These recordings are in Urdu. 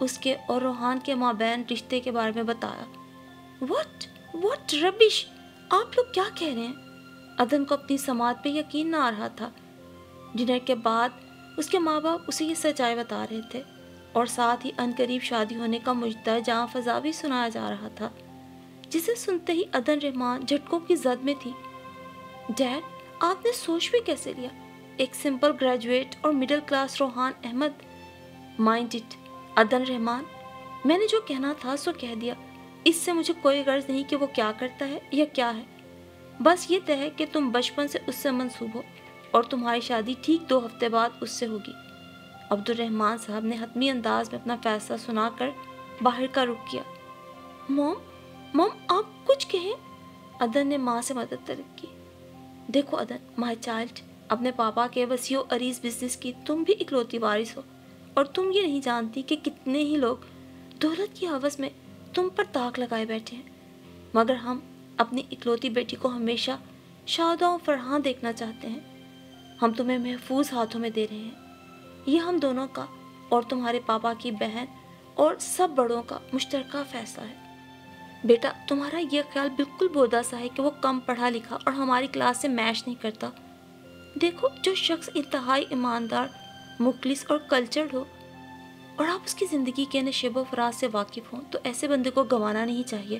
اس کے اور روحان کے مابین رشتے کے بارے میں بتایا۔ What rubbish! آپ لوگ کیا کہہ رہے ہیں؟ عدن کو اپنی سماعت پہ یقین نہ آ رہا تھا۔ ڈنر کے بعد اس کے ماں باپ اسے یہ سچائی بتا رہے تھے اور ساتھ ہی عنقریب شادی ہونے کا مجدہ جہاں فضا بھی سنایا جا رہا تھا، جسے سنتے ہی عدن رحمان جھٹکوں کی زد میں تھی۔ ڈیڈ، آپ نے سوچ بھی کیسے لیا؟ ایک سمپل گریجویٹ اور middle class Rohan Ahmed. Mind it Adan Rahman, میں نے جو کہنا تھا سو کہہ دیا۔ اس سے مجھے کوئی غرض نہیں کہ وہ کیا کرتا ہے یا کیا ہے، بس یہ طے ہے کہ تم بچپن سے اس سے منسوب ہو اور تمہاری شادی ٹھیک 2 ہفتے بعد اس سے ہوگی۔ عبدالرحمان صاحب نے حتمی انداز میں اپنا فیصلہ سنا کر باہر کا رخ کیا۔ موم آپ کچھ کہیں؟ عدن نے ماں سے مدد طلب کی۔ دیکھو عدن مائی چائلڈ، اپنے پاپا کے وسیع و عریض بزنس کی تم بھی اکلوتی وارث ہو، اور تم یہ نہیں جانتی کہ کتنے ہی لوگ دولت کی ہوس میں تم پر طاق لگائے بیٹھے ہیں، مگر ہم اپنی اکلوتی بیٹی کو ہمیشہ شاداں و فرحاں دیکھنا چاہتے ہیں۔ ہم تمہیں محفوظ ہاتھوں میں دے رہے ہیں۔ یہ ہم دونوں کا اور تمہارے پاپا کی بہن اور سب بڑوں کا مشترکہ فیصلہ ہے۔ بیٹا، تمہارا یہ خیال بالکل بودا سا ہے کہ وہ کم پڑھا لکھا اور ہماری کلاس سے میچ نہیں کرتا۔ دیکھو، جو شخص انتہائی ایماندار، مخلص اور کلچرڈ ہو اور آپ اس کی زندگی کے نشیب و فراز سے واقف ہوں تو ایسے بندے کو گنوانا نہیں چاہیے۔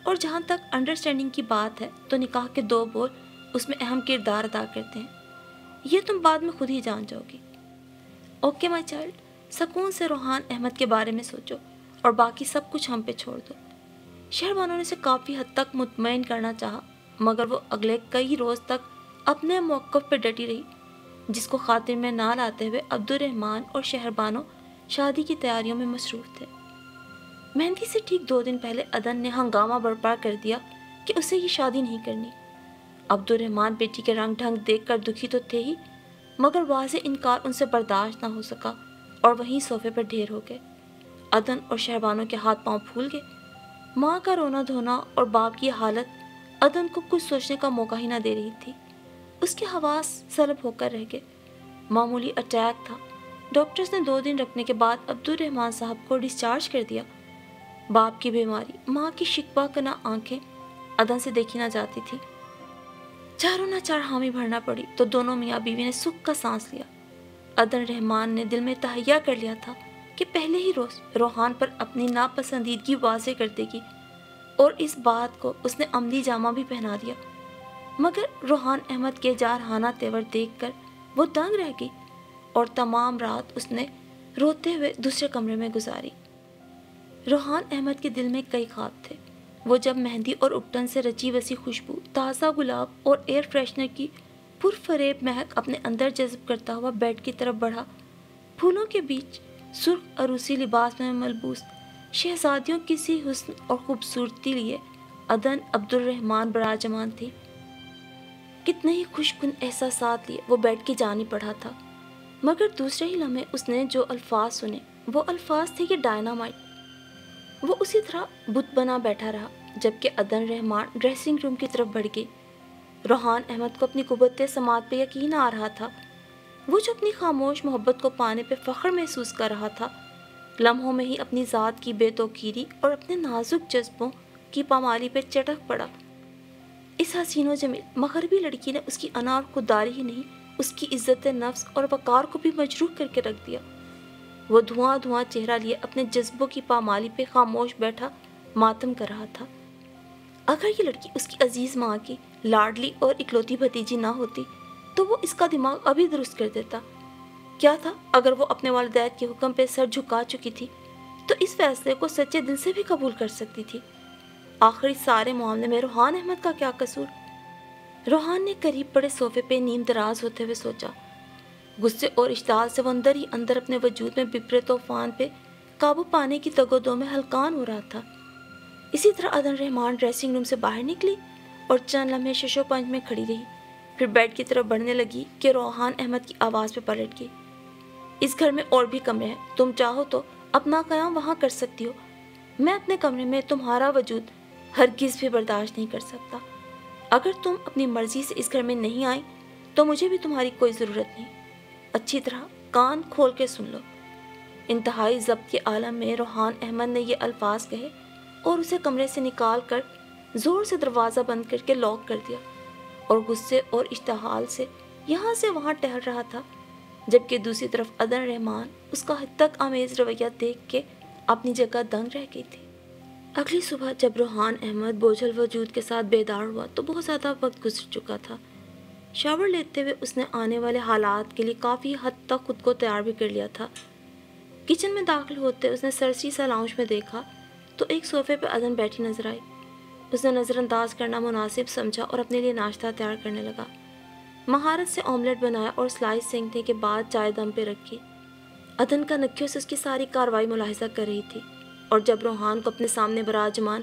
اور جہاں تک انڈرسٹینڈنگ کی بات ہے تو نکاح کے 2 بول اس میں اہم کردار ادا کرتے ہیں، یہ تم بعد میں خود ہی جان جاؤ گی۔ اوکے مائی چائلڈ، سکون سے روحان احمد کے بارے میں سوچو اور باقی سب کچھ ہم پہ چھوڑ دو۔ شہربانوں نے اسے کافی حد تک مطمئن کرنا چاہا، مگر وہ اگلے کئی روز تک اپنے موقف پہ ڈٹی رہی، جس کو خاطر میں نہ لاتے ہوئے عبدالرحمان اور شہربانو شادی کی تیاریوں میں مصروف تھے۔ مہندی سے ٹھیک 2 دن پہلے عدن نے ہنگامہ برپا کر دیا کہ اسے یہ شادی نہیں کرنی۔ عبدالرحمان بیٹی کے رنگ ڈھنگ دیکھ کر دکھی تو تھے ہی، مگر واضح انکار ان سے برداشت نہ ہو سکا اور وہیں صوفے پر ڈھیر ہو گئے۔ عدن اور شہربانو کے ہاتھ پاؤں پھول گئے۔ ماں کا رونا دھونا اور باپ کی حالت عدن کو کچھ سوچنے کا موقع ہی نہ دے رہی تھی۔ اس کے حواس سلب ہو کر رہ گئے۔ معمولی اٹیک تھا۔ ڈاکٹرز نے 2 دن رکھنے کے بعد عبدالرحمان صاحب کو ڈسچارج کر دیا۔ باپ کی بیماری، ماں کی شکوہ کناں آنکھیں عدن سے دیکھی نہ جاتی تھی۔ چاروں نہ چار حامی بھرنا پڑی تو دونوں میاں بیوی نے سکھ کا سانس لیا۔ عدن رحمان نے دل میں تہیہ کر لیا تھا کہ پہلے ہی روز روحان پر اپنی ناپسندیدگی واضح کر دے گی، اور اس بات کو اس نے عملی جامہ بھی پہنا دیا، مگر روحان احمد کے جارحانہ تیور دیکھ کر وہ دنگ رہ گئی اور تمام رات اس نے روتے ہوئے دوسرے کمرے میں گزاری۔ روحان احمد کے دل میں کئی خواب تھے۔ وہ جب مہندی اور اپٹن سے رچی وسیع خوشبو، تازہ گلاب اور ایئر فریشنر کی پرفریب مہک اپنے اندر جذب کرتا ہوا بیڈ کی طرف بڑھا، پھولوں کے بیچ سرخ عروسی لباس میں ملبوس شہزادیوں کی سی حسن اور خوبصورتی لیے عدن عبدالرحمان براجمان تھی۔ کتنے ہی خوش کن احساسات لیے وہ بیڈ کی جانب بڑھا تھا، مگر دوسرے ہی لمحے اس نے جو الفاظ سنے وہ الفاظ تھے کہ ڈائنامائٹ۔ وہ اسی طرح بت بنا بیٹھا رہا جبکہ عدن رحمان ڈریسنگ روم کی طرف بڑھ گئی۔ روحان احمد کو اپنی قوت سماعت پہ یقین آ رہا تھا۔ وہ جو اپنی خاموش محبت کو پانے پہ فخر محسوس کر رہا تھا، لمحوں میں ہی اپنی ذات کی بے توقیری اور اپنے نازک جذبوں کی پامالی پہ چٹک پڑا۔ اس حسین و جمیل مغربی لڑکی نے اس کی انا اور خودداری ہی نہیں، اس کی عزت نفس اور وقار کو بھی مجروح کر کے رکھ دیا۔ وہ دھواں دھواں چہرہ لیے اپنے جذبوں کی پامالی پہ خاموش بیٹھا ماتم کر رہا تھا۔ اگر یہ لڑکی اس کی عزیز ماں کی لاڈلی اور اکلوتی بھتیجی نہ ہوتی تو وہ اس کا دماغ ابھی درست کر دیتا۔ کیا تھا اگر وہ اپنے والدین کے حکم پہ سر جھکا چکی تھی تو اس فیصلے کو سچے دل سے بھی قبول کر سکتی تھی۔ آخر اس سارے معاملے میں روحان احمد کا کیا قصور؟ روحان نے قریب پڑے صوفے پہ نیم دراز ہوتے ہوئے سوچا۔ غصے اور اشتعال سے وہ اندر ہی اندر اپنے وجود میں بپرے طوفان پہ قابو پانے کی تگ و دو میں ہلکان ہو رہا تھا۔ اسی طرح عدن رحمان ڈریسنگ روم سے باہر نکلی اور چند لمحے ششو پنج میں کھڑی رہی، پھر بیڈ کی طرف بڑھنے لگی کہ روحان احمد کی آواز پہ پلٹ گئی۔ اس گھر میں اور بھی کمرے ہیں، تم چاہو تو اپنا قیام وہاں کر سکتی ہو، میں اپنے کمرے میں تمہارا وجود ہرگز بھی برداشت نہیں کر سکتا۔ اگر تم اپنی مرضی سے اس گھر میں نہیں آئی تو مجھے بھی تمہاری کوئی ضرورت نہیں۔ اچھی طرح کان کھول کے سن لو، انتہائی ضبط کے عالم میں روحان احمد نے یہ الفاظ کہے اور اسے کمرے سے نکال کر زور سے دروازہ بند کر کے لاک کر دیا، اور غصے اور اشتعال سے یہاں سے وہاں ٹہل رہا تھا، جبکہ دوسری طرف عدن رحمان اس کا حد تک آمیز رویہ دیکھ کے اپنی جگہ دنگ رہ گئی تھی۔ اگلی صبح جب روحان احمد بوجھل وجود کے ساتھ بیدار ہوا تو بہت زیادہ وقت گزر چکا تھا۔ شاور لیتے ہوئے اس نے آنے والے حالات کے لیے کافی حد تک خود کو تیار بھی کر لیا تھا۔ کچن میں داخل ہوتے اس نے سرسری سا لاؤنج میں دیکھا تو ایک صوفے پہ عدن بیٹھی نظر آئی۔ اس نے نظر انداز کرنا مناسب سمجھا اور اپنے لیے ناشتہ تیار کرنے لگا۔ مہارت سے آملیٹ بنایا اور سلائس سینکنے کے بعد چائے دم پہ رکھی۔ عدن کا نکھیوں سے اس کی ساری کارروائی ملاحظہ کر رہی تھی، اور جب روحان کو اپنے سامنے براجمان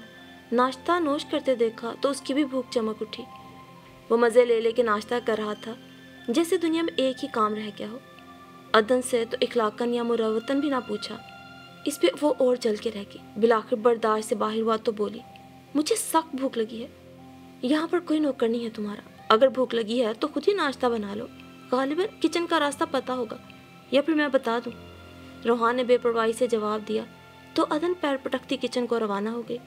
ناشتہ نوش کرتے دیکھا تو اس کی بھی بھوک چمک اٹھی۔ وہ مزے لے لے کے ناشتہ کر رہا تھا جیسے دنیا میں ایک ہی کام رہ گیا ہو۔ عدن سے تو اخلاقاً یا مروتاً بھی نہ پوچھا، اس پہ وہ اور جل کے رہ گئی۔ بالآخر برداشت سے باہر ہوا تو بولی، مجھے سخت بھوک لگی ہے، یہاں پر کوئی نوکر نہیں ہے تمہارا، اگر بھوک لگی ہے تو خود ہی ناشتہ بنا لو، غالباً کچن کا راستہ پتہ ہوگا، یا پھر میں بتا دوں۔ روحان نے بے پرواہی سے جواب دیا تو عدن پیر پٹکتی کچن کو روانہ ہو گئی۔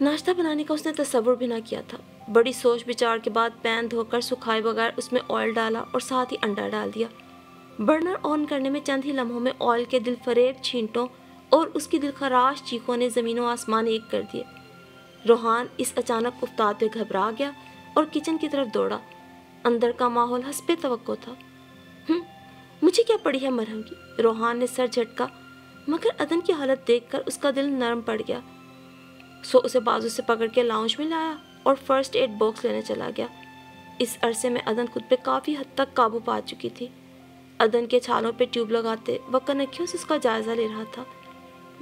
ناشتہ بنانے کا اس نے تصور بھی نہ کیا تھا۔ بڑی سوچ بچار کے بعد پین دھو کر سکھائے بغیر اس میں آئل ڈالا اور ساتھ ہی انڈا ڈال دیا۔ برنر آن کرنے میں چند ہی لمحوں میں آئل کے دل فریب چھینٹوں اور اس کی دلخراش چیخوں نے زمین و آسمان ایک کر دیے۔ روحان اس اچانک افتاد پہ گھبرا گیا اور کچن کی طرف دوڑا۔ اندر کا ماحول حسب توقع تھا۔ مجھے کیا پڑی ہے مرہم کی؟ روحان نے سر جھٹکا، مگر عدن کی حالت دیکھ کر اس کا دل نرم پڑ گیا۔ سو اسے بازو سے پکڑ کے لاؤنج میں لایا اور فرسٹ ایڈ باکس لینے چلا گیا۔ اس عرصے میں عدن خود پہ کافی حد تک قابو پا چکی تھی۔ عدن کے چھالوں پہ ٹیوب لگاتے وہ کنکھیوں سے اس کا جائزہ لے رہا تھا۔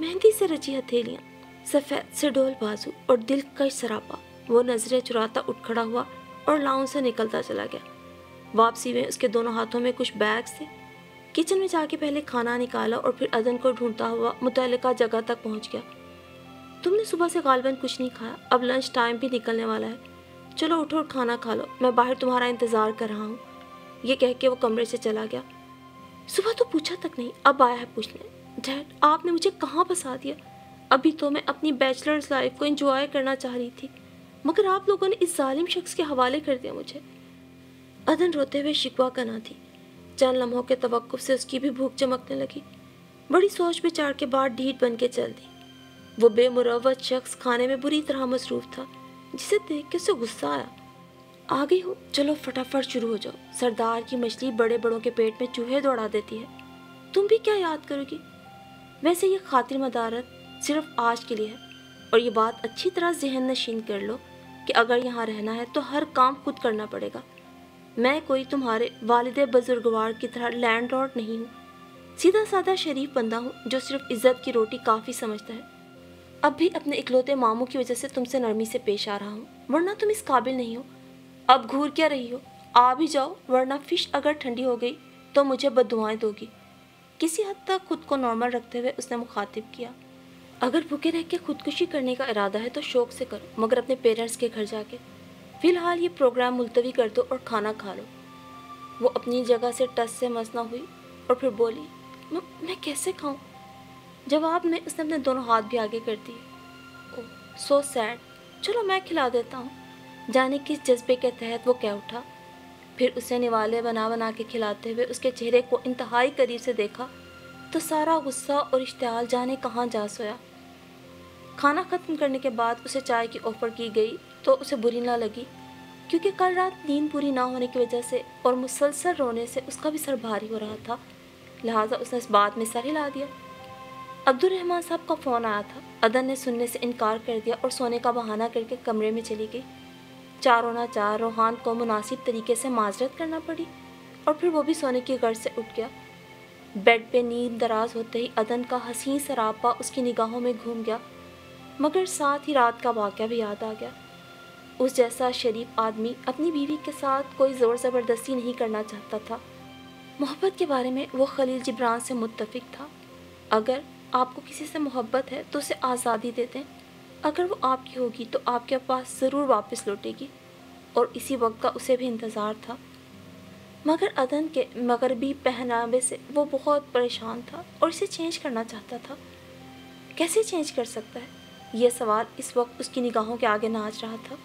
مہندی سے رچی ہتھیلیاں، سفید سے ڈول بازو اور دلکش سراپا۔ وہ نظریں چراتا اٹھ کھڑا ہوا اور لاؤنج سے نکلتا چلا گیا۔ واپسی میں اس کے دونوں ہاتھوں میں کچھ بیگز تھے۔ کچن میں جا کے پہلے کھانا نکالا اور پھر عدن کو ڈھونڈتا ہوا متعلقہ جگہ تک پہنچ گیا۔ تم نے صبح سے غالباً کچھ نہیں کھایا، اب لنچ ٹائم بھی نکلنے والا ہے، چلو اٹھو اور کھانا کھا لو، میں باہر تمہارا انتظار کر رہا ہوں۔ یہ کہہ کے وہ کمرے سے چلا گیا۔ صبح تو پوچھا تک نہیں، اب آیا ہے پوچھنے۔ ڈیڈ، آپ نے مجھے کہاں پھنسا دیا؟ ابھی تو میں اپنی بیچلرز لائف کو انجوائے کرنا چاہ رہی تھی، مگر آپ لوگوں نے اس ظالم شخص کے حوالے کر دیا مجھے۔ عدن روتے ہوئے شکوہ کرنا تھی۔ چند لمحوں کے توقف سے اس کی بھی بھوک چمکنے لگی۔ بڑی سوچ بچار کے بعد ڈھیٹ بن کے چل دی۔ وہ بے مروت شخص کھانے میں بری طرح مصروف تھا، جسے دیکھ کے اسے غصہ آیا۔ آ گئی ہو، چلو فٹافٹ شروع ہو جاؤ، سردار کی مچھلی بڑے بڑوں کے پیٹ میں چوہے دوڑا دیتی ہے، تم بھی کیا یاد کرو گی؟ ویسے یہ خاطر مدارت صرف آج کے لیے ہے، اور یہ بات اچھی طرح ذہن نشین کر لو کہ اگر یہاں رہنا ہے تو ہر کام خود کرنا پڑے گا۔ میں کوئی تمہارے والد بزرگوار کی طرح لینڈ لارڈ نہیں ہوں، سیدھا سادہ شریف بندہ ہوں جو صرف عزت کی روٹی کافی سمجھتا ہے۔ اب بھی اپنے اکلوتے ماموں کی وجہ سے تم سے نرمی سے پیش آ رہا ہوں، ورنہ تم اس قابل نہیں ہو۔ اب گھور کیا رہی ہو؟ آ بھی جاؤ، ورنہ فش اگر ٹھنڈی ہو گئی تو مجھے بددعائیں دو گی۔ کسی حد تک خود کو نارمل رکھتے ہوئے اس نے مخاطب کیا، اگر بھوکے رہ کے خودکشی کرنے کا ارادہ ہے تو شوق سے کرو، مگر اپنے پیرنٹس کے گھر جا کے۔ فی الحال یہ پروگرام ملتوی کر دو اور کھانا کھا لو۔ وہ اپنی جگہ سے ٹس سے مس نہ ہوئی اور پھر بولی، میں کیسے کھاؤں؟ جواب میں اس نے اپنے دونوں ہاتھ بھی آگے کر دیے۔ اوہ سو سیڈ، چلو میں کھلا دیتا ہوں۔ جانے کس جذبے کے تحت وہ کہہ اٹھا۔ پھر اسے نوالے بنا بنا کے کھلاتے ہوئے اس کے چہرے کو انتہائی قریب سے دیکھا تو سارا غصہ اور اشتعال جانے کہاں جا سویا۔ کھانا ختم کرنے کے بعد اسے چائے کی آفر کی گئی تو اسے بری نہ لگی، کیونکہ کل رات نیند پوری نہ ہونے کی وجہ سے اور مسلسل رونے سے اس کا بھی سر بھاری ہو رہا تھا، لہٰذا اس نے اس بات میں سر ہلا دیا۔ عبد الرحمان صاحب کا فون آیا تھا۔ عدن نے سننے سے انکار کر دیا اور سونے کا بہانہ کر کے کمرے میں چلی گئی۔ چاروں نہ چار روحان کو مناسب طریقے سے معذرت کرنا پڑی اور پھر وہ بھی سونے کی غرض سے اٹھ گیا۔ بیڈ پہ نیند دراز ہوتے ہی عدن کا حسین سراپا اس کی نگاہوں میں گھوم گیا، مگر ساتھ ہی رات کا واقعہ بھی یاد آ گیا۔ اس جیسا شریف آدمی اپنی بیوی کے ساتھ کوئی زور زبردستی نہیں کرنا چاہتا تھا۔ محبت کے بارے میں وہ خلیل جبران سے متفق تھا، اگر آپ کو کسی سے محبت ہے تو اسے آزادی دے دیں، اگر وہ آپ کی ہوگی تو آپ کے پاس ضرور واپس لوٹے گی، اور اسی وقت کا اسے بھی انتظار تھا۔ مگر ادن کے مغربی پہناوے سے وہ بہت پریشان تھا اور اسے چینج کرنا چاہتا تھا۔ کیسے چینج کر سکتا ہے؟ یہ سوال اس وقت اس کی نگاہوں کے آگے ناچ رہا تھا۔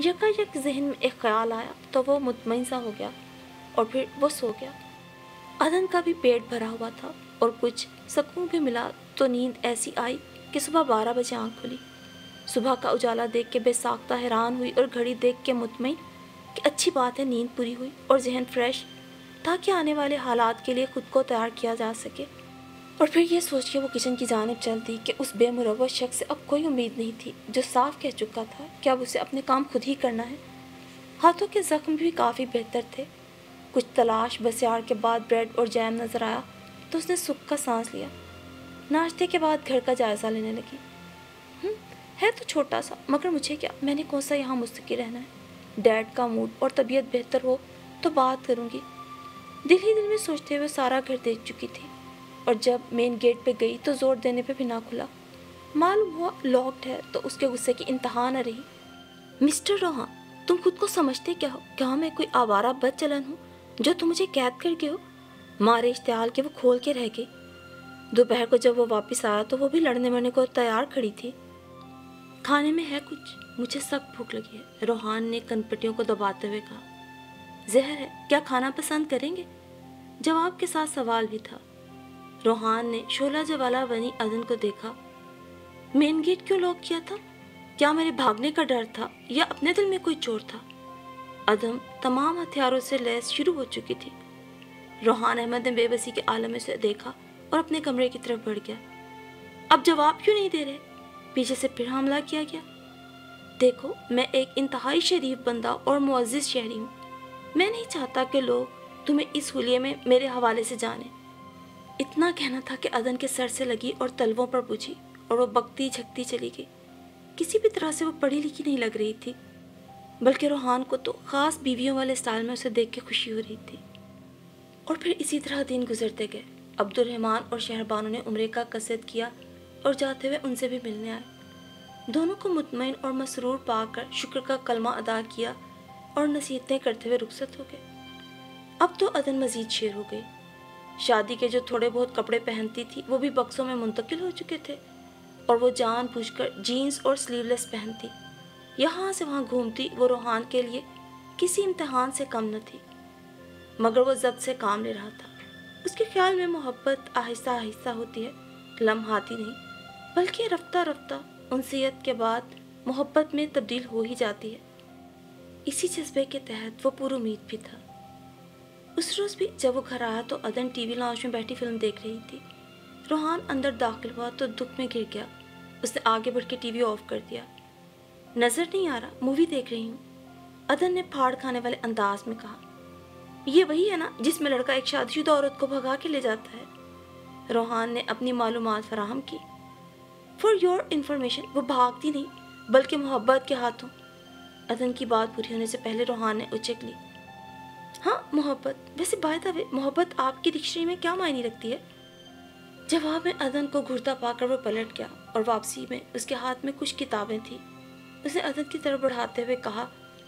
یکایک ذہن میں ایک خیال آیا تو وہ مطمئن سا ہو گیا اور پھر وہ سو گیا۔ ادن کا بھی پیٹ بھرا ہوا تھا اور کچھ سکون بھی ملا تو نیند ایسی آئی کہ صبح 12 بجے آنکھ کھلی۔ صبح کا اجالا دیکھ کے بے ساختہ حیران ہوئی اور گھڑی دیکھ کے مطمئن کہ اچھی بات ہے نیند پوری ہوئی اور ذہن فریش تاکہ آنے والے حالات کے لیے خود کو تیار کیا جا سکے۔ اور پھر یہ سوچ کے وہ کچن کی جانب چل دی کہ اس بے مروت شخص سے اب کوئی امید نہیں تھی جو صاف کہہ چکا تھا کہ اب اسے اپنے کام خود ہی کرنا ہے۔ ہاتھوں کے زخم بھی کافی بہتر تھے۔ کچھ تلاش بسیار کے بعد بریڈ اور جیم نظر آیا تو اس نے سکھ کا سانس لیا۔ ناشتے کے بعد گھر کا جائزہ لینے لگی۔ ہے تو چھوٹا سا، مگر مجھے کیا، میں نے کون سا یہاں مستقل رہنا ہے۔ ڈیڈ کا موڈ اور طبیعت بہتر ہو تو بات کروں گی۔ دل ہی دل میں سوچتے ہوئے سارا گھر دیکھ چکی تھی اور جب مین گیٹ پہ گئی تو زور دینے پہ بھی نہ کھلا۔ معلوم ہوا لاکڈ ہے تو اس کے غصے کی انتہا نہ رہی۔ مسٹر روہان، تم خود کو سمجھتے کیا ہو؟ کیا میں کوئی آوارہ بد چلن ہوں جو تم مجھے قید کر کے ہو؟ مارے اشتعال کے وہ کھول کے رہ گئی۔ دوپہر کو جب وہ واپس آیا تو وہ بھی لڑنے مرنے کو تیار کھڑی تھی۔ کھانے میں ہے کچھ؟ مجھے سخت بھوک لگی ہے، روحان نے کنپٹیوں کو دباتے ہوئے کہا۔ زہر ہے، کیا کھانا پسند کریں گے؟ جواب کے ساتھ سوال بھی تھا۔ روحان نے شعلہ جوالا بنی ادن کو دیکھا۔ مین گیٹ کیوں لاک کیا تھا؟ کیا میرے بھاگنے کا ڈر تھا یا اپنے دل میں کوئی چور تھا؟ ادم تمام ہتھیاروں سے لیس شروع ہو چکی تھی۔ روحان احمد نے بے بسی کے عالم میں سے دیکھا اور اپنے کمرے کی طرف بڑھ گیا۔ اب جواب کیوں نہیں دے رہے؟ پیچھے سے پھر حملہ کیا گیا۔ دیکھو، میں ایک انتہائی شریف بندہ اور معزز شہری ہوں۔ میں نہیں چاہتا کہ لوگ تمہیں اس حلیے میں میرے حوالے سے جانیں۔ اتنا کہنا تھا کہ ادن کے سر سے لگی اور تلووں پر بجھی اور وہ بکتی جھکتی چلی گئی۔ کسی بھی طرح سے وہ پڑھی لکھی نہیں لگ رہی تھی، بلکہ روحان کو تو خاص بیویوں والے سٹائل میں اسے دیکھ کے خوشی ہو رہی تھی۔ اور پھر اسی طرح دن گزرتے گئے۔ عبد الرحمن اور شہربانو نے عمرے کا قصد کیا اور جاتے ہوئے ان سے بھی ملنے آئے۔ دونوں کو مطمئن اور مسرور پا کر شکر کا کلمہ ادا کیا اور نصیحتیں کرتے ہوئے رخصت ہو گئے۔ اب تو ادن مزید شیر ہو گئی۔ شادی کے جو تھوڑے بہت کپڑے پہنتی تھی وہ بھی بکسوں میں منتقل ہو چکے تھے اور وہ جان بوجھ کر جینز اور سلیو لیس پہنتی، یہاں سے وہاں گھومتی۔ وہ روحان کے لیے کسی امتحان سے کم نہ تھی، مگر وہ ضبط سے کام لے رہا تھا۔ اس کے خیال میں محبت آہستہ آہستہ ہوتی ہے، لمحاتی نہیں، بلکہ رفتہ رفتہ انسیت کے بعد محبت میں تبدیل ہو ہی جاتی ہے۔ اسی جذبے کے تحت وہ پر امید بھی تھا۔ اس روز بھی جب وہ گھر آیا تو ادن ٹی وی لاؤنج میں بیٹھی فلم دیکھ رہی تھی۔ روحان اندر داخل ہوا تو دکھ میں گر گیا۔ اس نے آگے بڑھ کے ٹی وی آف کر دیا۔ نظر نہیں آ رہا، مووی دیکھ رہی ہوں، ادن نے پھاڑ کھانے والے انداز میں کہا۔ یہ وہی ہے نا جس میں لڑکا ایک شادی شدہ عورت کو بھگا کے لے جاتا ہے؟ روحان نے اپنی معلومات فراہم کی۔ فار یور انفارمیشن، وہ بھاگتی نہیں بلکہ محبت کے ہاتھوں۔ ادن کی بات پوری ہونے سے پہلے روحان نے اچک لی۔ ہاں، محبت۔ ویسے بائی دا وے، محبت آپ کی ڈکشنری میں کیا معنی رکھتی ہے؟ جواب میں ادن کو گھرتا پا کر وہ پلٹ گیا اور واپسی میں اس کے ہاتھ میں کچھ کتابیں تھیں۔ اس نے ادن کی طرف بڑھاتے ہوئے کہا،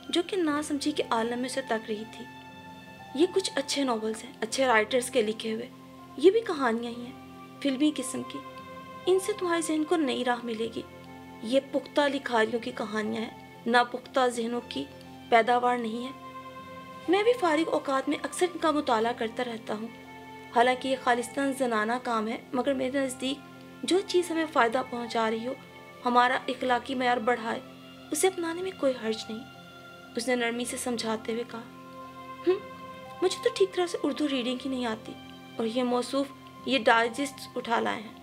جو کہ نہ سمجھی کے عالم میں سے تک رہی تھی۔ یہ کچھ اچھے ناولز ہیں، اچھے رائٹرز کے لکھے ہوئے۔ یہ بھی کہانیاں ہی ہیں، فلمی قسم کی۔ ان سے تمہارے ذہن کو نئی راہ ملے گی۔ یہ پختہ لکھاریوں کی کہانیاں ہیں، نہ پختہ ذہنوں کی پیداوار نہیں ہے۔ میں بھی فارغ اوقات میں اکثر ان کا مطالعہ کرتا رہتا ہوں۔ حالانکہ یہ خالصتاً زنانہ کام ہے، مگر میرے نزدیک جو چیز ہمیں فائدہ پہنچا رہی ہو، ہمارا اخلاقی معیار بڑھائے، اسے اپنانے میں کوئی حرج نہیں۔ اس نے نرمی سے سمجھاتے ہوئے کہا، مجھے تو ٹھیک طرح سے اردو ریڈنگ ہی نہیں آتی، اور یہ موصوف یہ ڈائجسٹ اٹھا لائے ہیں۔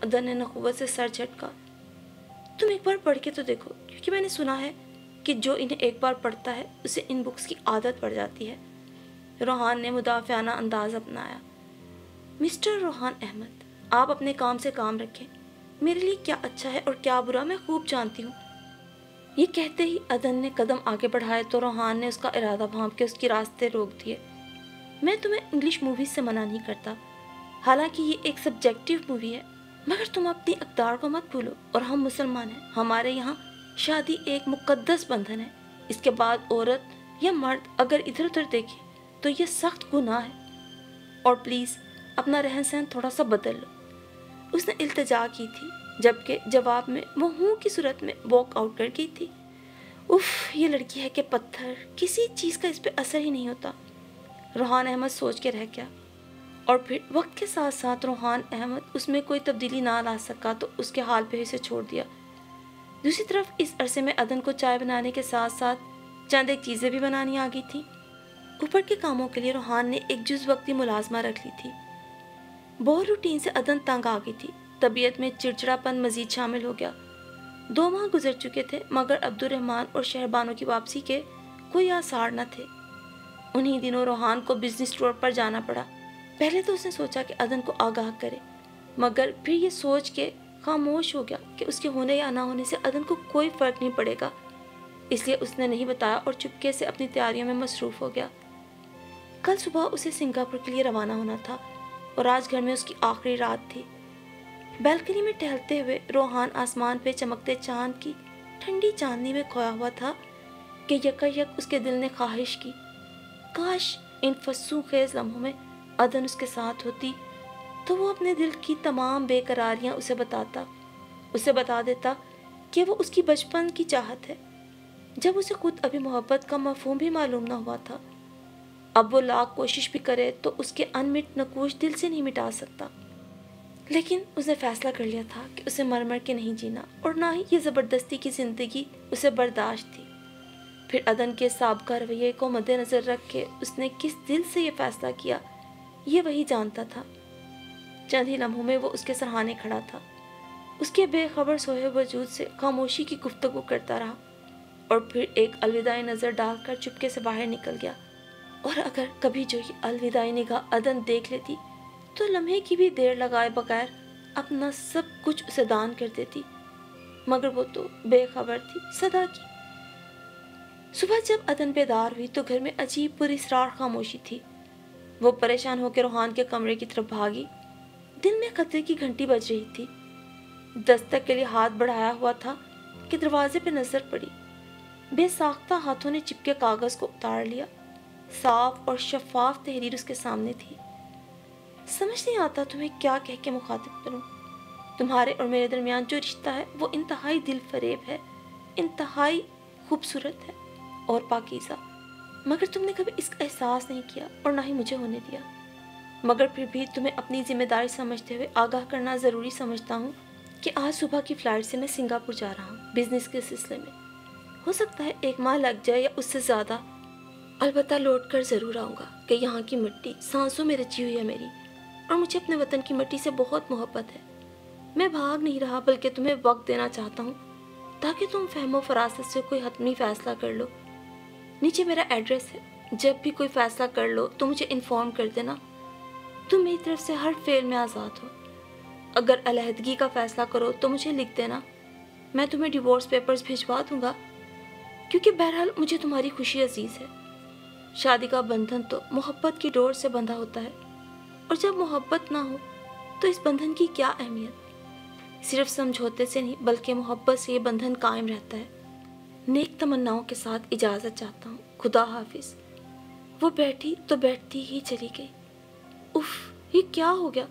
ادن نے نخوت سے سر جھٹکا۔ تم ایک بار پڑھ کے تو دیکھو، کیونکہ میں نے سنا ہے کہ جو انہیں ایک بار پڑھتا ہے اسے ان بکس کی عادت پڑ جاتی ہے۔ روحان نے مدافعانہ انداز اپنایا۔ مسٹر روحان احمد، آپ اپنے کام سے کام رکھیں۔ میرے لیے کیا اچھا ہے اور کیا برا میں خوب جانتی ہوں۔ یہ کہتے ہی ادن نے قدم آگے بڑھائے تو روحان نے اس کا ارادہ بھانپ کے اس کی راستے روک دیے۔ میں تمہیں انگلش موویز سے منع نہیں کرتا، حالانکہ یہ ایک سبجیکٹیو مووی ہے، مگر تم اپنی اقدار کو مت بھولو، اور ہم مسلمان ہیں۔ ہمارے یہاں شادی ایک مقدس بندھن ہے۔ اس کے بعد عورت یا مرد اگر ادھر ادھر دیکھے تو یہ سخت گناہ ہے اور پلیز اپنا رہن سہن تھوڑا سا بدل لو، اس نے التجا کی تھی، جبکہ جواب میں وہ ہوں کی صورت میں واک آؤٹ کر گئی تھی۔ اف، یہ لڑکی ہے کہ پتھر، کسی چیز کا اس پہ اثر ہی نہیں ہوتا، روحان احمد سوچ کے رہ گیا۔ اور پھر وقت کے ساتھ ساتھ روحان احمد اس میں کوئی تبدیلی نہ لا سکا تو اس کے حال پہ اسے چھوڑ دیا۔ دوسری طرف اس عرصے میں عدن کو چائے بنانے کے ساتھ ساتھ چند ایک چیزیں بھی بنانی آ گئی تھیں۔ اوپر کے کاموں کے لیے روحان نے ایک جز وقتی ملازمہ رکھ لی تھی۔ بہت روٹین سے عدن تنگ آ گئی تھی، طبیعت میں چڑچڑا پن مزید شامل ہو گیا۔ 2 ماہ گزر چکے تھے مگر عبدالرحمن اور شہربانو کی واپسی کے کوئی آثار نہ تھے۔ انہی دنوں روحان کو بزنس ٹور پر جانا پڑا۔ پہلے تو اس نے سوچا کہ عدن کو آگاہ کرے، مگر پھر یہ سوچ کے خاموش ہو گیا کہ اس کے ہونے یا نہ ہونے سے عدن کو کوئی فرق نہیں پڑے گا، اس لیے اس نے نہیں بتایا اور چپکے سے اپنی تیاریوں میں مصروف ہو گیا۔ کل صبح اسے سنگاپور کے لیے روانہ ہونا تھا اور آج گھر میں اس کی آخری رات تھی۔ بیلکنی میں ٹہلتے ہوئے روحان آسمان پہ چمکتے چاند کی ٹھنڈی چاندنی میں کھویا ہوا تھا کہ یکایک اس کے دل نے خواہش کی، کاش ان فسوں خیز لمحوں میں عدن اس کے ساتھ ہوتی تو وہ اپنے دل کی تمام بے قراریاں اسے بتا دیتا کہ وہ اس کی بچپن کی چاہت ہے، جب اسے خود ابھی محبت کا مفہوم بھی معلوم نہ ہوا تھا۔ اب وہ لاکھ کوشش بھی کرے تو اس کے انمٹ نقوش دل سے نہیں مٹا سکتا، لیکن اس نے فیصلہ کر لیا تھا کہ اسے مر مر کے نہیں جینا اور نہ ہی یہ زبردستی کی زندگی اسے برداشت تھی۔ پھر عدن کے سابقہ رویے کو مد نظر رکھ کے اس نے کس دل سے یہ فیصلہ کیا یہ وہی جانتا تھا۔ چند ہی لمحوں میں وہ اس کے سرہانے کھڑا تھا، اس کے بے خبر سوئے وجود سے خاموشی کی گفتگو کرتا رہا اور پھر ایک الوداعی نظر ڈال کر چپکے سے باہر نکل گیا۔ اور اگر کبھی جو یہ الوداعی نگاہ عدن دیکھ لیتی تو لمحے کی بھی دیر لگائے بغیر اپنا سب کچھ اسے دان کر دیتی، مگر وہ تو بے خبر تھی صدا کی۔ صبح جب عدن بیدار ہوئی تو گھر میں عجیب پراسرار خاموشی تھی۔ وہ پریشان ہو کے روحان کے کمرے کی طرف بھاگی، دل میں خطرے کی گھنٹی بج رہی تھی۔ دستک کے لیے ہاتھ بڑھایا ہوا تھا کہ دروازے پہ نظر پڑی۔ بے ساختہ ہاتھوں نے چپکے کاغذ کو اتار لیا، صاف اور شفاف تحریر اس کے سامنے تھی۔ سمجھ نہیں آتا تمہیں کیا کہہ کے مخاطب کروں، تمہارے اور میرے درمیان جو رشتہ ہے وہ انتہائی دل فریب ہے، انتہائی خوبصورت ہے اور پاکیزہ، مگر تم نے کبھی اس کا احساس نہیں کیا اور نہ ہی مجھے ہونے دیا۔ مگر پھر بھی تمہیں اپنی ذمہ داری سمجھتے ہوئے آگاہ کرنا ضروری سمجھتا ہوں کہ آج صبح کی فلائٹ سے میں سنگاپور جا رہا ہوں بزنس کے سلسلے میں۔ ہو سکتا ہے 1 ماہ لگ جائے یا اس سے زیادہ، البتہ لوٹ کر ضرور آؤں گا کہ یہاں کی مٹی سانسوں میں رچی ہوئی ہے میری، اور مجھے اپنے وطن کی مٹی سے بہت محبت ہے۔ میں بھاگ نہیں رہا بلکہ تمہیں وقت دینا چاہتا ہوں تاکہ تم فہم و فراست سے کوئی حتمی فیصلہ کر لو۔ نیچے میرا ایڈریس ہے، جب بھی کوئی فیصلہ کر لو تو مجھے انفارم کر دینا۔ تم میری طرف سے ہر فعل میں آزاد ہو۔ اگر علیحدگی کا فیصلہ کرو تو مجھے لکھ دینا، میں تمہیں ڈیورس پیپرز بھجوا دوں گا، کیونکہ بہرحال مجھے تمہاری خوشی عزیز ہے۔ شادی کا بندھن تو محبت کی ڈور سے بندھا ہوتا ہے، اور جب محبت نہ ہو تو اس بندھن کی کیا اہمیت؟ صرف سمجھوتے سے نہیں بلکہ محبت سے یہ بندھن قائم رہتا ہے۔ نیک تمناؤں کے ساتھ اجازت چاہتا ہوں، خدا حافظ۔ وہ بیٹھی تو بیٹھتی ہی چلی گئی۔ اف، یہ کیا ہو گیا؟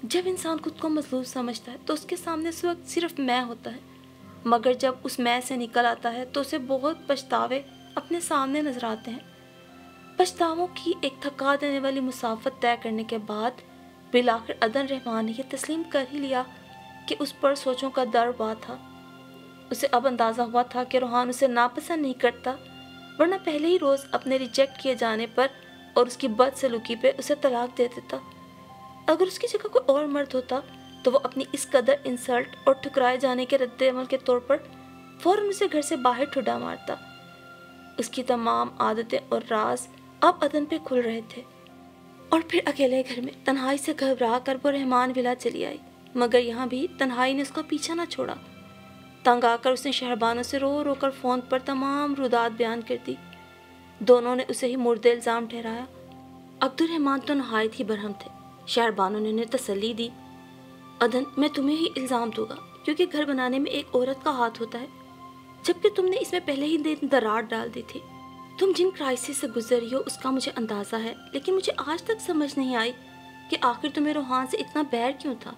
جب انسان خود کو مظلوم سمجھتا ہے تو اس کے سامنے اس وقت صرف میں ہوتا ہے، مگر جب اس میں سے نکل آتا ہے تو اسے بہت پچھتاوے اپنے سامنے نظر آتے ہیں۔ پچھتاووں کی ایک تھکا دینے والی مسافت طے کرنے کے بعد بالآخر عدن رحمان نے یہ تسلیم کر ہی لیا کہ اس پر سوچوں کا در ہوا تھا۔ اسے اب اندازہ ہوا تھا کہ روحان اسے ناپسند نہیں کرتا، ورنہ پہلے ہی روز اپنے ریجیکٹ کیے جانے پر اور اس کی بد سلوکی پہ اسے طلاق دے دیتا۔ اگر اس کی جگہ کوئی اور مرد ہوتا تو وہ اپنی اس قدر انسلٹ اور ٹھکرائے جانے کے رد عمل کے طور پر فوراً اسے گھر سے باہر ٹھڈا مارتا۔ اس کی تمام عادتیں اور راز اب عدن پہ کھل رہے تھے، اور پھر اکیلے گھر میں تنہائی سے گھبرا کر وہ رحمان ولا چلی آئی، مگر یہاں بھی تنہائی نے اس کا پیچھا نہ چھوڑا۔ تنگ آ کر اس نے شہربانو سے رو رو کر فون پر تمام رودات بیان کر دی۔ دونوں نے اسے ہی مرد الزام ٹھہرایا۔ عبدالرحمان تو نہایت ہی برہم تھے۔ شہربانو نے انہیں تسلی دی، عدن میں تمہیں ہی الزام دوں گا کیونکہ گھر بنانے میں ایک عورت کا ہاتھ ہوتا ہے، جبکہ تم نے اس میں پہلے ہی دن درار ڈال دی تھی۔ تم جن کرائسس سے گزر رہی ہو اس کا مجھے اندازہ ہے، لیکن مجھے آج تک سمجھ نہیں آئی کہ آخر تمہیں روحان سے اتنا بیر کیوں تھا۔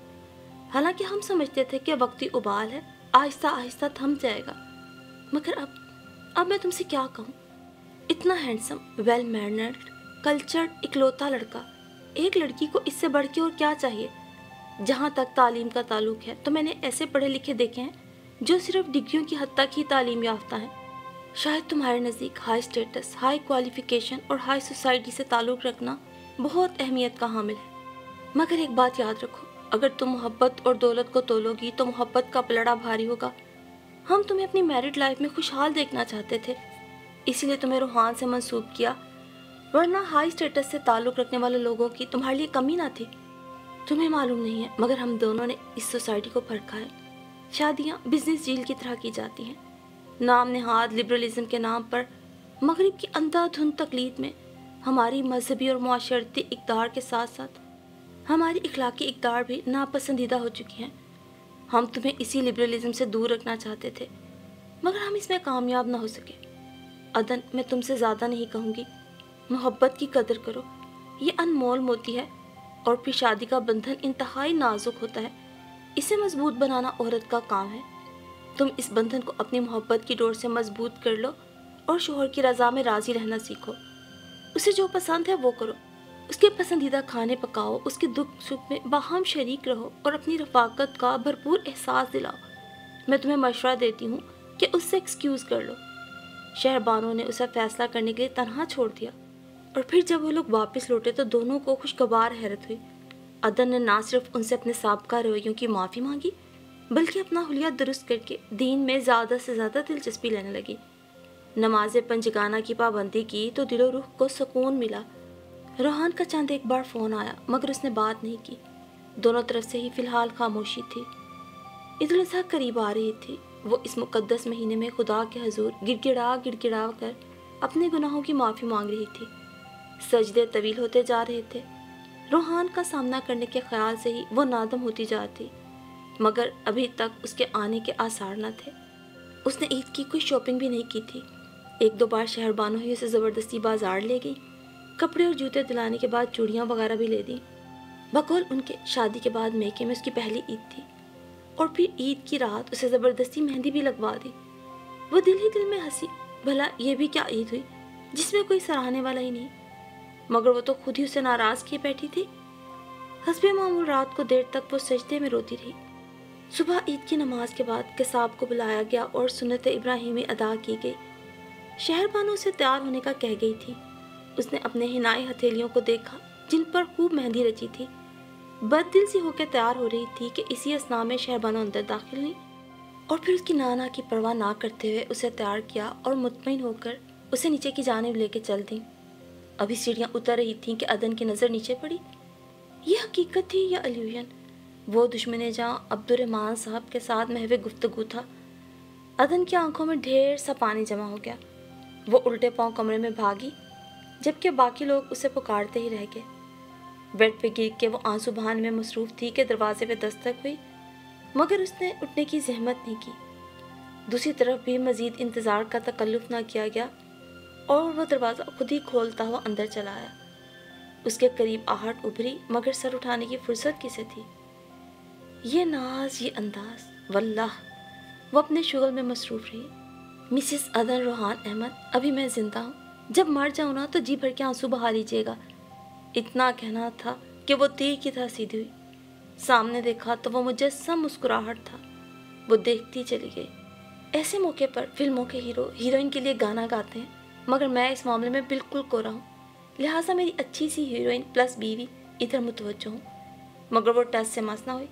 حالانکہ ہم سمجھتے تھے کہ وقتی ابال ہے، آہستہ آہستہ تھم جائے گا، مگر اب میں تم سے کیا کہوں؟ اتنا ہینڈسم، ویل مینرڈ، کلچرڈ اکلوتا لڑکا، ایک لڑکی کو اس سے بڑھ کے اور کیا چاہیے؟ جہاں تک تعلیم کا تعلق ہے تو میں نے ایسے پڑھے لکھے دیکھے ہیں جو صرف ڈگریوں کی حد تک ہی تعلیم یافتہ ہیں۔ شاید تمہارے نزدیک ہائی اسٹیٹس، ہائی کوالیفیکیشن اور ہائی سوسائٹی سے تعلق رکھنا بہت اہمیت کا حامل ہے، مگر ایک بات یاد رکھو، اگر تم محبت اور دولت کو تولو گی تو محبت کا پلڑا بھاری ہوگا۔ ہم تمہیں اپنی میرڈ لائف میں خوشحال دیکھنا چاہتے تھے، اسی لیے تمہیں روحان سے منسوب کیا، ورنہ ہائی اسٹیٹس سے تعلق رکھنے والے لوگوں کی تمہارے لیے کمی نہ تھی۔ تمہیں معلوم نہیں ہے، مگر ہم دونوں نے اس سوسائٹی کو پرکھا ہے۔ شادیاں بزنس ڈیل کی طرح کی جاتی ہیں، نام نہاد لبرلزم کے نام پر۔ مغرب کی اندھا دھند تقلید میں ہماری مذہبی اور معاشرتی اقدار کے ساتھ ساتھ ہماری اخلاقی اقدار بھی ناپسندیدہ ہو چکی ہیں۔ ہم تمہیں اسی لبرلزم سے دور رکھنا چاہتے تھے، مگر ہم اس میں کامیاب نہ ہو سکے۔ عدن، میں تم سے زیادہ نہیں کہوں گی، محبت کی قدر کرو، یہ انمول موتی ہے، اور پھر شادی کا بندھن انتہائی نازک ہوتا ہے، اسے مضبوط بنانا عورت کا کام ہے۔ تم اس بندھن کو اپنی محبت کی ڈور سے مضبوط کر لو اور شوہر کی رضا میں راضی رہنا سیکھو۔ اسے جو پسند ہے وہ کرو، اس کے پسندیدہ کھانے پکاؤ، اس کے دکھ سکھ میں باہم شریک رہو اور اپنی رفاقت کا بھرپور احساس دلاؤ۔ میں تمہیں مشورہ دیتی ہوں کہ اس سے ایکسکیوز کر لو۔ شہربانو نے اسے فیصلہ کرنے کے لیے تنہا چھوڑ دیا، اور پھر جب وہ لوگ واپس لوٹے تو دونوں کو خوشگوار حیرت ہوئی۔ عدن نے نہ صرف ان سے اپنے سابقہ رویوں کی معافی مانگی، بلکہ اپنا حلیہ درست کر کے دین میں زیادہ سے زیادہ دلچسپی لینے لگی۔ نماز پنجگانہ کی پابندی کی تو دل و روح کو سکون ملا۔ روحان کا چند ایک بار فون آیا، مگر اس نے بات نہیں کی، دونوں طرف سے ہی فی الحال خاموشی تھی۔ عید الاضحیٰ قریب آ رہی تھی، وہ اس مقدس مہینے میں خدا کے حضور گڑ گڑا کر اپنے گناہوں کی معافی مانگ رہی تھی۔ سجدے طویل ہوتے جا رہے تھے، روحان کا سامنا کرنے کے خیال سے ہی وہ نادم ہوتی جاتی، مگر ابھی تک اس کے آنے کے آثار نہ تھے۔ اس نے عید کی کوئی شاپنگ بھی نہیں کی تھی، ایک دو بار شہربانو ہی اسے زبردستی بازار لے گئی، کپڑے اور جوتے دلانے کے بعد چوڑیاں وغیرہ بھی لے دیں۔ بقول ان کے شادی کے بعد میکے میں اس کی پہلی عید تھی، اور پھر عید کی رات اسے زبردستی مہندی بھی لگوا دی۔ وہ دل ہی دل میں ہنسی، بھلا یہ بھی کیا عید ہوئی جس میں کوئی سراہنے والا ہی نہیں، مگر وہ تو خود ہی اسے ناراض کیے بیٹھی تھی۔ حسب معمول رات کو دیر تک وہ سجدے میں روتی رہی۔ صبح عید کی نماز کے بعد قصاب کو بلایا گیا اور سنت ابراہیمی ادا کی گئی۔ شہربانو سے تیار ہونے کا کہہ گئی تھی۔ اس نے اپنے حنائی ہتھیلیوں کو دیکھا جن پر خوب مہندی رچی تھی، بد دل سی ہو کے تیار ہو رہی تھی کہ اسی اثناء میں شہربانو اندر داخل ہوئی، اور پھر اس کی نانا کی پرواہ نہ کرتے ہوئے اسے تیار کیا اور مطمئن ہو کر اسے نیچے کی جانب لے کے چل دیں۔ ابھی سیڑھیاں اتر رہی تھیں کہ عدن کی نظر نیچے پڑی۔ یہ حقیقت تھی یا الوژن؟ وہ دشمن جاں عبد الرحمن صاحب کے ساتھ محو گفتگو تھا۔ عدن کی آنکھوں میں ڈھیر سا پانی جمع ہو گیا۔ وہ الٹے پاؤں کمرے میں بھاگی، جبکہ باقی لوگ اسے پکارتے ہی رہ گئے۔ بیڈ پہ گر کے وہ آنسو بہانے میں مصروف تھی کہ دروازے پہ دستک ہوئی، مگر اس نے اٹھنے کی زحمت نہیں کی۔ دوسری طرف بھی مزید انتظار کا تکلف نہ کیا گیا، اور وہ دروازہ خود ہی کھولتا ہوا اندر چلا آیا۔ اس کے قریب آہٹ ابھری، مگر سر اٹھانے کی فرصت کسے تھی؟ یہ ناز، یہ انداز، واللہ وہ اپنے شغل میں مصروف رہی۔ مسز عدن روحان احمد، ابھی میں زندہ ہوں، جب مر جاؤں نا تو جی بھر کے آنسو بہا لیجیے گا۔ اتنا کہنا تھا کہ وہ تیر کی طرح سیدھی ہوئی۔ سامنے دیکھا تو وہ مجسم مسکراہٹ تھا۔ وہ دیکھتی چلی گئی۔ ایسے موقع پر فلموں کے ہیرو ہیروئن کے لیے گانا گاتے ہیں، مگر میں اس معاملے میں بالکل کوڑا ہوں، لہٰذا میری اچھی سی ہیروئن پلس بیوی ادھر متوجہ ہوں۔ مگر وہ ٹچ سے مس نہ ہوئی،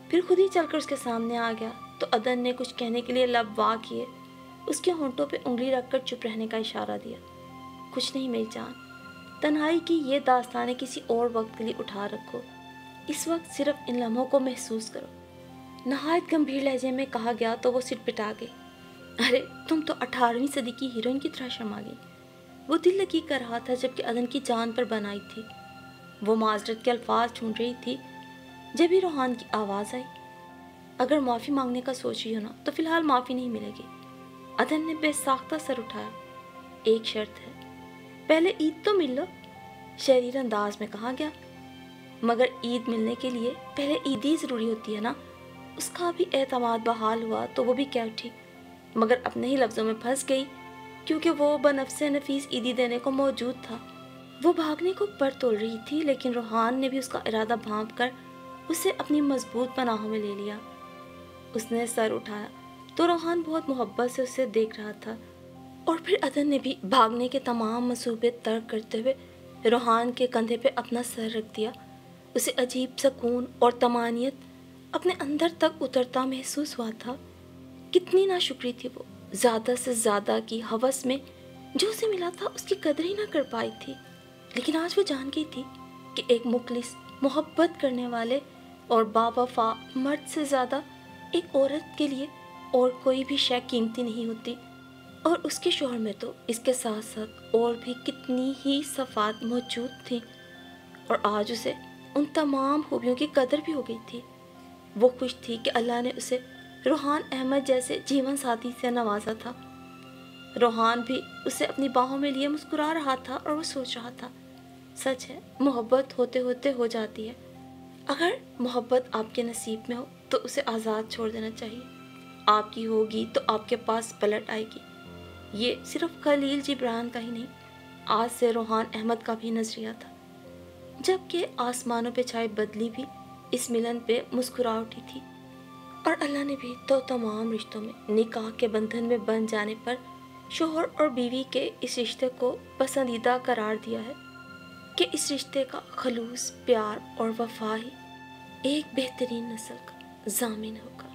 پھر خود ہی چل کر اس کے سامنے آ گیا تو عدن نے کچھ کہنے کے لیے لب وا کیے، اس کے ہونٹوں پہ انگلی رکھ کر چپ رہنے کا اشارہ دیا۔ کچھ نہیں میری جان، تنہائی کی یہ داستانیں کسی اور وقت کے لیے اٹھا رکھو، اس وقت صرف ان لمحوں کو محسوس کرو۔ نہایت گمبھیر لہجے میں کہا گیا تو وہ سر پٹا گئی۔ ارے تم تو 18ویں صدی کی ہیروئن کی طرح شرما گئی۔ وہ دل لگی کر رہا تھا جبکہ عدن کی جان پر بنائی تھی۔ وہ معذرت کے الفاظ ڈھونڈ رہی تھی جب ہی روحان کی آواز آئی۔ اگر معافی مانگنے کا سوچ رہی ہو نا تو فی الحال معافی نہیں ملے گی۔ عدن نے بے ساختہ سر اٹھایا۔ ایک شرط ہے، پہلے عید تو مل لو، شریر انداز میں کہا گیا۔ مگر عید ملنے کے لیے پہلے عید ہی ضروری ہوتی ہے نا۔ اس کا بھی اعتماد بحال ہوا تو وہ بھی کیا اٹھی، مگر اپنے ہی لفظوں میں پھنس گئی، کیونکہ وہ بنفس نفیس عیدی دینے کو موجود تھا۔ وہ بھاگنے کو پر تول رہی تھی، لیکن روحان نے بھی اس کا ارادہ بھانپ کر اسے اپنی مضبوط پناہوں میں لے لیا۔ اس نے سر اٹھایا تو روحان بہت محبت سے اسے دیکھ رہا تھا، اور پھر عدن نے بھی بھاگنے کے تمام منصوبے ترک کرتے ہوئے روحان کے کندھے پہ اپنا سر رکھ دیا۔ اسے عجیب سکون اور طمانینت اپنے اندر تک اترتا محسوس ہوا تھا۔ کتنی ناشکری تھی وہ، زیادہ سے زیادہ کی ہوس میں جو اسے ملا تھا اس کی قدر ہی نہ کر پائی تھی۔ لیکن آج وہ جان گئی تھی کہ ایک مخلص، محبت کرنے والے اور باوفا مرد سے زیادہ ایک عورت کے لیے اور کوئی بھی شے قیمتی نہیں ہوتی، اور اس کے شوہر میں تو اس کے ساتھ ساتھ اور بھی کتنی ہی صفات موجود تھیں، اور آج اسے ان تمام خوبیوں کی قدر بھی ہو گئی تھی۔ وہ خوش تھی کہ اللہ نے اسے روحان احمد جیسے جیون ساتھی سے نوازا تھا۔ روحان بھی اسے اپنی باہوں میں لیے مسکرا رہا تھا، اور وہ سوچ رہا تھا، سچ ہے، محبت ہوتے ہوتے ہو جاتی ہے۔ اگر محبت آپ کے نصیب میں ہو تو اسے آزاد چھوڑ دینا چاہیے۔ آپ کی ہوگی تو آپ کے پاس پلٹ آئے گی۔ یہ صرف خلیل جبران کا ہی نہیں، آج سے روحان احمد کا بھی نظریہ تھا، جبکہ آسمانوں پہ چھائے بدلی بھی اس ملن پہ مسکرا اٹھی تھی، اور اللہ نے بھی تو تمام رشتوں میں نکاح کے بندھن میں بن جانے پر شوہر اور بیوی کے اس رشتے کو پسندیدہ قرار دیا ہے کہ اس رشتے کا خلوص، پیار اور وفا ہی ایک بہترین نسل کا ضامن ہوگا۔